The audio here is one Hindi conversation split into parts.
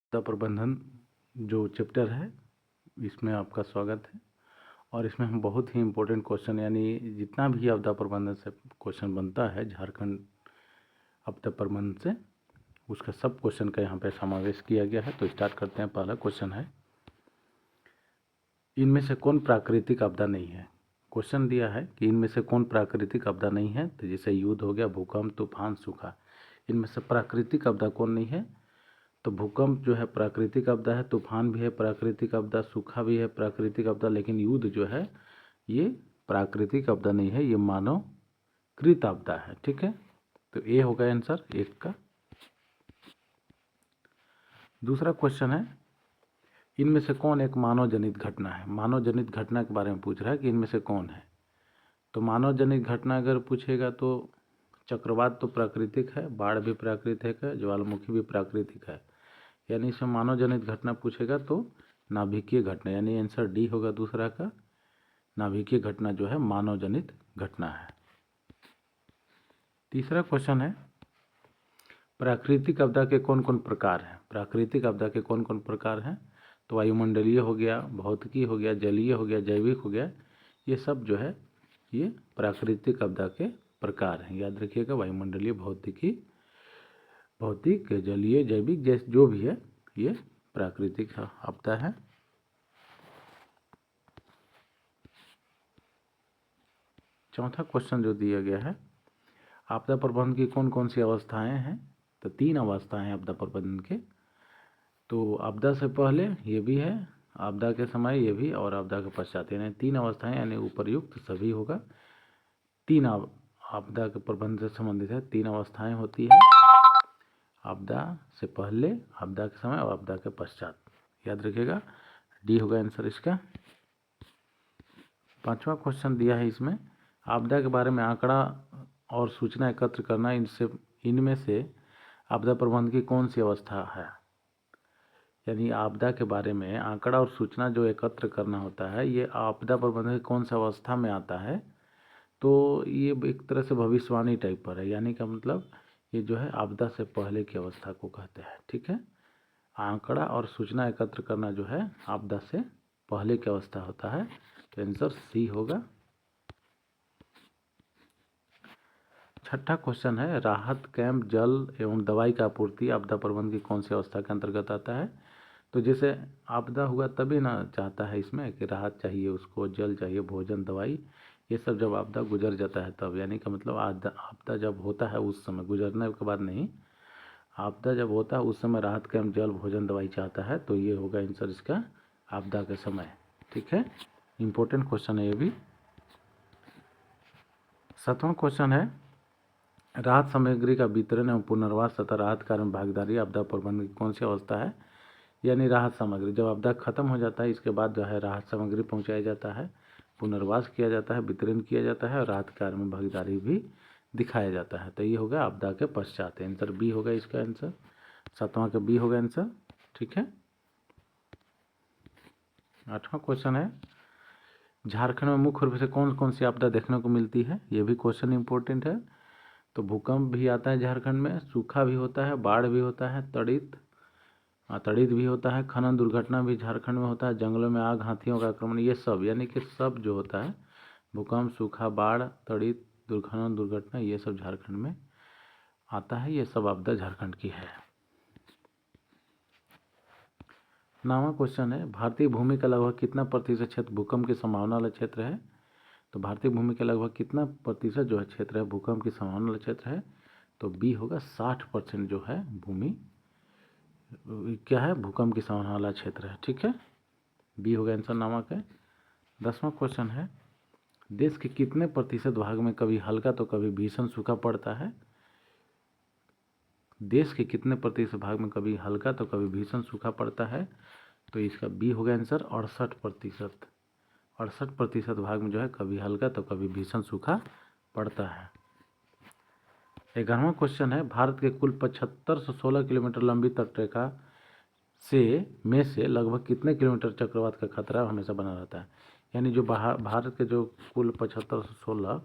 आपदा प्रबंधन जो चैप्टर है इसमें आपका स्वागत है। और इसमें हम बहुत ही इम्पोर्टेंट क्वेश्चन यानी जितना भी आपदा प्रबंधन से क्वेश्चन बनता है झारखंड आपदा प्रबंधन से, उसका सब क्वेश्चन का यहाँ पे समावेश किया गया है। तो स्टार्ट करते हैं। पहला क्वेश्चन है, इनमें से कौन प्राकृतिक आपदा नहीं है। क्वेश्चन दिया है कि इनमें से कौन प्राकृतिक आपदा नहीं है। तो जैसे युद्ध हो गया, भूकंप, तूफान, सूखा, इनमें से प्राकृतिक आपदा कौन नहीं है। तो भूकंप जो है प्राकृतिक आपदा है, तूफान भी है प्राकृतिक आपदा, सूखा भी है प्राकृतिक आपदा, लेकिन युद्ध जो है ये प्राकृतिक आपदा नहीं है, ये मानव कृत आपदा है। ठीक है, तो ये होगा आंसर एक का। दूसरा क्वेश्चन है, इनमें से कौन एक मानव जनित घटना है। मानव जनित घटना के बारे में पूछ रहा है कि इनमें से कौन है। तो मानव जनित घटना अगर पूछेगा तो चक्रवात तो प्राकृतिक है, बाढ़ भी प्राकृतिक है, ज्वालामुखी भी प्राकृतिक है। यानी इसमें मानव जनित घटना पूछेगा तो नाभिकीय घटना, यानी आंसर डी होगा दूसरा का। नाभिकीय घटना जो है मानव जनित घटना है। तीसरा क्वेश्चन है, प्राकृतिक आपदा के कौन कौन प्रकार हैं। प्राकृतिक आपदा के कौन कौन प्रकार हैं। तो वायुमंडलीय हो गया, भौतिकी हो गया, जलीय हो गया, जैविक हो गया, ये सब जो है ये प्राकृतिक आपदा के प्रकार हैं। याद रखिएगा, वायुमंडलीय, भौतिक, जलीय, जैविक, जैसे जो भी है ये प्राकृतिक आपदा है। चौथा क्वेश्चन जो दिया गया है, आपदा प्रबंधन की कौन कौन सी अवस्थाएं हैं। तो 3 अवस्थाएं हैं आपदा प्रबंधन के। तो आपदा से पहले ये भी है, आपदा के समय ये भी, और आपदा के पश्चात, यानी 3 अवस्थाएं, यानी उपर्युक्त सभी होगा। 3 आपदा के प्रबंधन से संबंधित है, 3 अवस्थाएं होती है, आपदा से पहले, आपदा के समय और आपदा के पश्चात। याद रखिएगा, डी होगा आंसर इसका। 5वां क्वेश्चन दिया है इसमें, आपदा के बारे में आंकड़ा और सूचना एकत्र करना, इनमें से आपदा प्रबंधन की कौन सी अवस्था है। यानी आपदा के बारे में आंकड़ा और सूचना जो एकत्र करना होता है, ये आपदा प्रबंधन की कौन सी अवस्था में आता है। तो ये एक तरह से भविष्यवाणी टाइप पर है, यानी का मतलब ये जो है आपदा से पहले की अवस्था को कहते हैं। ठीक है, आंकड़ा और सूचना एकत्र करना जो है आपदा से पहले की अवस्था होता है। तो आंसर सी होगा। 6ठा क्वेश्चन है, राहत कैंप, जल एवं दवाई का आपूर्ति आपदा प्रबंधन की कौन सी अवस्था के अंतर्गत आता है। तो जैसे आपदा हुआ तभी ना चाहता है इसमें कि राहत चाहिए उसको, जल चाहिए, भोजन, दवाई, ये सब जब आपदा गुजर जाता है तब, यानी कि मतलब आपदा जब होता है उस समय, गुजरने के बाद नहीं, आपदा जब होता है उस समय राहत कैंप, जल, भोजन, दवाई चाहता है। तो ये होगा आंसर इसका आपदा के समय। ठीक है, इंपॉर्टेंट क्वेश्चन है ये भी। 7वां क्वेश्चन है, राहत सामग्री का वितरण एवं पुनर्वास तथा राहत कार्य में भागीदारी आपदा प्रबंधन की कौन सी अवस्था है। यानी राहत सामग्री जब आपदा खत्म हो जाता है, इसके बाद जो है राहत सामग्री पहुंचाया जाता है, पुनर्वास किया जाता है, वितरण किया जाता है और राहत कार्य में भागीदारी भी दिखाया जाता है। तो ये होगा आपदा के पश्चात। आंसर बी होगा इसका आंसर। 7वां का बी होगा आंसर। ठीक है, 8वां क्वेश्चन है, झारखंड में मुख्य रूप से कौन कौन सी आपदा देखने को मिलती है। ये भी क्वेश्चन इंपॉर्टेंट है। तो भूकंप भी आता है झारखंड में, सूखा भी होता है, बाढ़ भी होता है, तड़ित भी होता है, खनन दुर्घटना भी झारखंड में होता है, जंगलों में आग, हाथियों का आक्रमण, ये सब, यानी कि सब जो होता है, भूकंप, सूखा, बाढ़, तड़ित, खनन दुर्घटना, ये सब झारखंड में आता है। ये सब आपदा झारखंड की है। 9वां क्वेश्चन है, भारतीय भूमि का लगभग कितना प्रतिशत क्षेत्र भूकंप की संभावना वाला क्षेत्र है। तो भारतीय भूमि का लगभग कितना प्रतिशत जो है क्षेत्र है भूकंप की संभावना वाला क्षेत्र है। तो बी होगा, 60% जो है भूमि क्या है, भूकंप की संभावना वाला क्षेत्र है। ठीक है, बी होगा आंसर नामक है। 10वां क्वेश्चन है, देश के कितने प्रतिशत भाग में कभी हल्का तो कभी भीषण सूखा पड़ता है। देश के कितने प्रतिशत भाग में कभी हल्का तो कभी भीषण सूखा पड़ता है। तो इसका बी होगा आंसर, 68%। 68% भाग में जो है कभी हल्का तो कभी भीषण सूखा पड़ता है। 11वां क्वेश्चन है, भारत के कुल 75 से 16 किलोमीटर लंबी तटरेखा में से लगभग कितने किलोमीटर चक्रवात का खतरा हमेशा बना रहता है। यानी जो भारत के जो कुल 75 से 16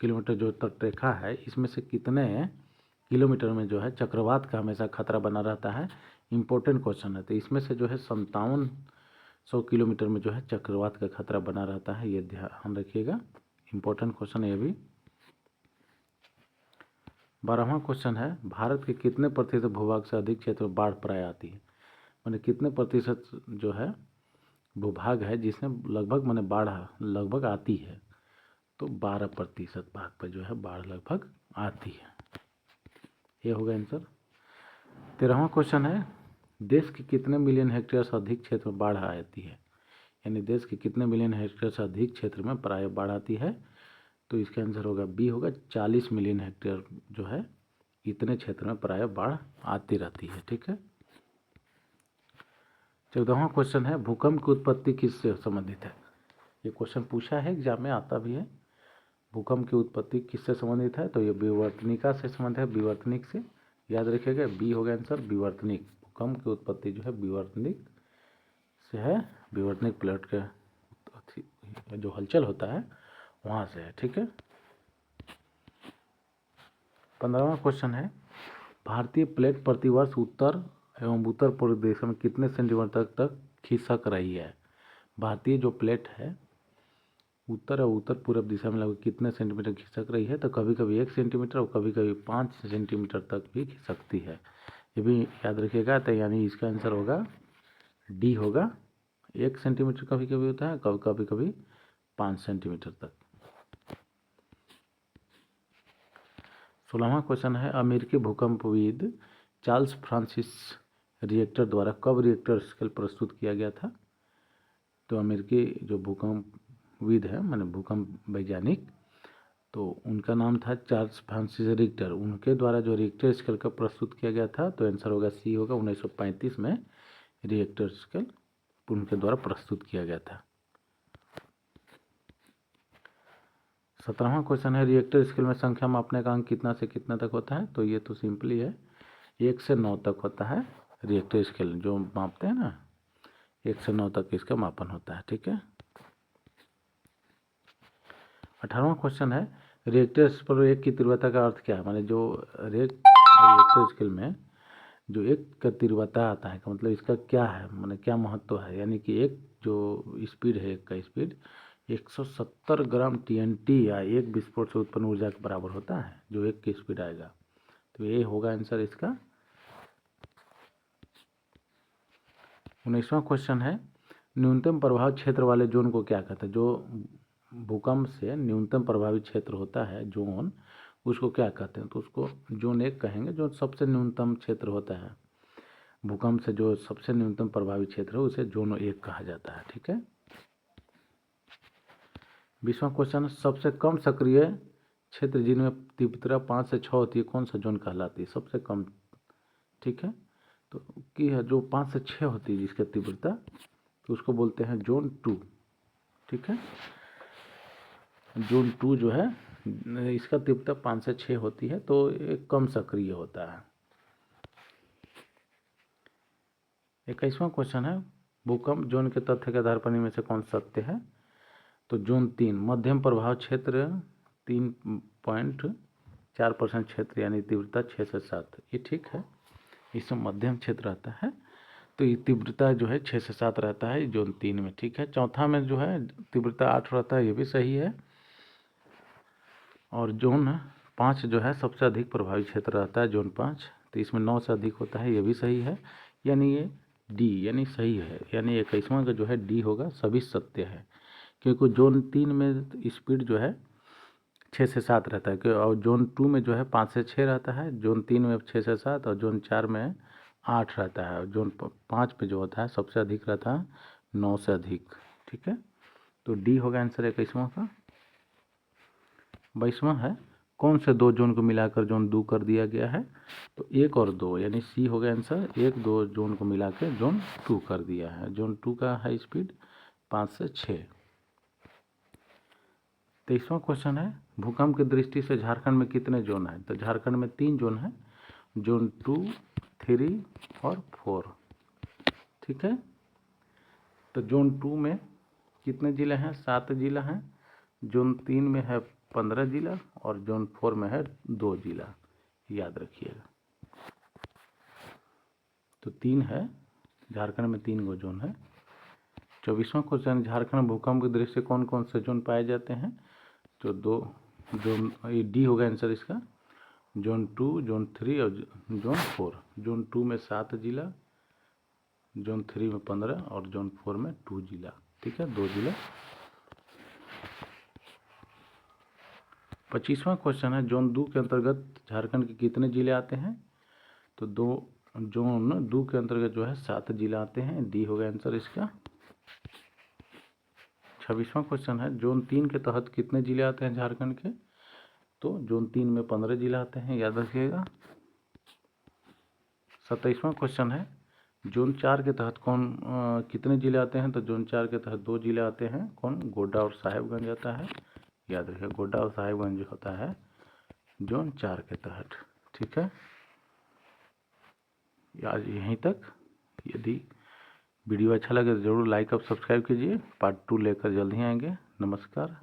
किलोमीटर जो तटरेखा है, इसमें से कितने किलोमीटर में जो है चक्रवात का हमेशा खतरा बना रहता है। इम्पोर्टेंट क्वेश्चन है। तो इसमें से जो है 5700 किलोमीटर में जो है चक्रवात का खतरा बना रहता है, ये ध्यान रखिएगा, इम्पोर्टेंट क्वेश्चन है ये भी। 12वां क्वेश्चन है, भारत के कितने प्रतिशत भूभाग से अधिक क्षेत्र में बाढ़ प्राय आती है। मैंने कितने प्रतिशत जो है भूभाग है जिसमें लगभग मैंने बाढ़ लगभग आती है, तो 12% भाग पर जो है बाढ़ लगभग आती है, ये होगा आंसर। 13वां क्वेश्चन है, देश के कितने मिलियन हेक्टेयर से अधिक क्षेत्र में बाढ़ आती है, यानी देश के कितने मिलियन हेक्टेयर से अधिक क्षेत्र में प्राय बाढ़ आती है, तो इसका आंसर होगा बी होगा 40 मिलियन हेक्टेयर जो है इतने क्षेत्र में प्राय बाढ़ आती रहती है, ठीक है। 14वां क्वेश्चन है, भूकंप की उत्पत्ति किससे संबंधित है। ये क्वेश्चन पूछा है, एग्जाम में आता भी है। भूकंप की उत्पत्ति किससे संबंधित है, तो ये विवर्तनिका से संबंध है, विवर्तनिक से, याद रखिएगा बी होगा आंसर विवर्तनिक। भूकंप की उत्पत्ति जो है विवर्तनिक से है, विवर्तनिक प्लेट के जो हलचल होता है वहाँ से है, ठीक है। 15वां क्वेश्चन है, भारतीय प्लेट प्रतिवर्ष उत्तर एवं उत्तर पूर्व दिशा में कितने सेंटीमीटर तक खिसक रही है। भारतीय जो प्लेट है उत्तर और उत्तर पूर्व दिशा में लगभग कितने सेंटीमीटर खिसक रही है, तो कभी कभी 1 सेंटीमीटर और कभी कभी 5 सेंटीमीटर तक भी खिसकती है, ये भी याद रखिएगा। तो यानी इसका आंसर होगा डी होगा, 1 सेंटीमीटर कभी कभी होता है, कभी कभी 5 सेंटीमीटर तक। 16वां क्वेश्चन है, अमेरिकी भूकंपविद चार्ल्स फ्रांसिस रिएक्टर द्वारा कब रिएक्टर स्केल प्रस्तुत किया गया था। तो अमेरिकी जो भूकंपविद है माने भूकंप वैज्ञानिक, तो उनका नाम था चार्ल्स फ्रांसिस रिएक्टर, उनके द्वारा जो रिएक्टर स्केल का प्रस्तुत किया गया था, तो आंसर होगा सी होगा 1935 में रिएक्टर स्केल उनके द्वारा प्रस्तुत किया गया था। 17वां क्वेश्चन है, रिएक्टर स्केल में संख्या मापने का अंक कितना से कितना तक होता है, तो ये तो सिंपली है 1 से 9 तक होता है रिएक्टर स्केल जो मापते हैं ना, 1 से 9 तक इसका मापन होता है, ठीक है। 18वां क्वेश्चन है, रिएक्टर स्केल पर 1 की तीव्रता का अर्थ क्या है, माने जो रिएक्टर स्केल में जो 1 का तीव्रता आता है का मतलब इसका क्या है, माने क्या महत्व है, यानी कि एक जो स्पीड है, एक का स्पीड 170 ग्राम TNT या एक विस्फोट से उत्पन्न ऊर्जा के बराबर होता है, जो 1 की स्पीड आएगा, तो ये होगा आंसर इसका। 19वां क्वेश्चन है, न्यूनतम प्रभाव क्षेत्र वाले जोन को क्या कहते हैं। जो भूकंप से न्यूनतम प्रभावित क्षेत्र होता है जोन, उसको क्या कहते हैं, तो उसको जोन 1 कहेंगे, जो सबसे न्यूनतम क्षेत्र होता है भूकंप से, जो सबसे न्यूनतम प्रभावित क्षेत्र है उसे जोन 1 कहा जाता है, ठीक है। 20वां क्वेश्चन, सबसे कम सक्रिय क्षेत्र जिनमें तीव्रता 5 से 6 होती है कौन सा जोन कहलाती है, सबसे कम, ठीक है। तो की है जो 5 से 6 होती है जिसकी तीव्रता, तो उसको बोलते हैं जोन 2, ठीक है। जोन 2 जो है इसका तीव्रता 5 से 6 होती है, तो एक कम सक्रिय होता है। 21वां क्वेश्चन है, भूकंप जोन के तथ्य के आधार पर इनमें से कौन सत्य है, तो जोन 3 मध्यम प्रभाव क्षेत्र 3.4% क्षेत्र यानी तीव्रता 6 से 7, ये ठीक है, इसमें मध्यम क्षेत्र रहता है, तो ये तीव्रता जो है 6 से 7 रहता है जोन 3 में, ठीक है। चौथा में जो है तीव्रता 8 रहता है, ये भी सही है। और जोन 5 जो है सबसे अधिक प्रभावित क्षेत्र रहता है जोन 5, तो इसमें 9 से अधिक होता है, ये भी सही है, यानी ये डी यानी सही है, यानी 21वां का जो है डी होगा, सभी सत्य है, क्योंकि जोन 3 में स्पीड जो है 6 से 7 रहता है, और जोन 2 में जो है 5 से 6 रहता है, जोन 3 में 6 से 7 और जोन 4 में 8 रहता है, और जोन 5 पे जो होता है सबसे अधिक रहता है 9 से अधिक, ठीक है। तो डी होगा आंसर 21वां का। 22वां है, कौन से 2 जोन को मिलाकर जोन 2 कर दिया गया है, तो 1 और 2 यानी सी होगा आंसर, 1 2 जोन को मिलाकर जोन 2 कर दिया है। जोन 2 का है स्पीड 5 से 6। 23वां क्वेश्चन है, भूकंप की दृष्टि से झारखंड में कितने जोन हैं, तो झारखंड में 3 जोन हैं, जोन 2 3 और 4, ठीक है। तो जोन 2 में कितने जिले हैं, 7 जिला हैं, जोन 3 में है 15 जिला और जोन 4 में है 2 जिला, याद रखिएगा। तो 3 है, झारखंड में 3 गो जोन है। 24वां क्वेश्चन, झारखंड भूकंप की दृष्टि से कौन कौन से जोन पाए जाते हैं? तो 2 जोन, ये डी होगा आंसर इसका। जोन 2, जोन 3 और जोन 4। जोन 2 में 7 जिला, जोन 3 में 15 और जोन 4 में 2 जिला। ठीक है, 2 जिला। 25वां क्वेश्चन है, जोन 2 के अंतर्गत झारखंड के कितने जिले आते हैं? तो जोन 2 के अंतर्गत जो है 7 जिला आते हैं, डी होगा आंसर इसका। 26वां क्वेश्चन है, जोन 3 के तहत कितने जिले आते हैं झारखंड के? तो जोन 3 में 15 जिला आते हैं, याद रखिएगा। 27वां क्वेश्चन है, जोन 4 के तहत कितने जिले आते हैं? तो जोन 4 के तहत 2 जिले आते हैं, कौन? गोड्डा और साहेबगंज आता है, याद रखिए। गोड्डा और साहेबगंज होता है जोन 4 के तहत। ठीक है, आज यहीं तक। यदि वीडियो अच्छा लगे तो ज़रूर लाइक और सब्सक्राइब कीजिए। पार्ट 2 लेकर जल्द ही आएंगे। नमस्कार।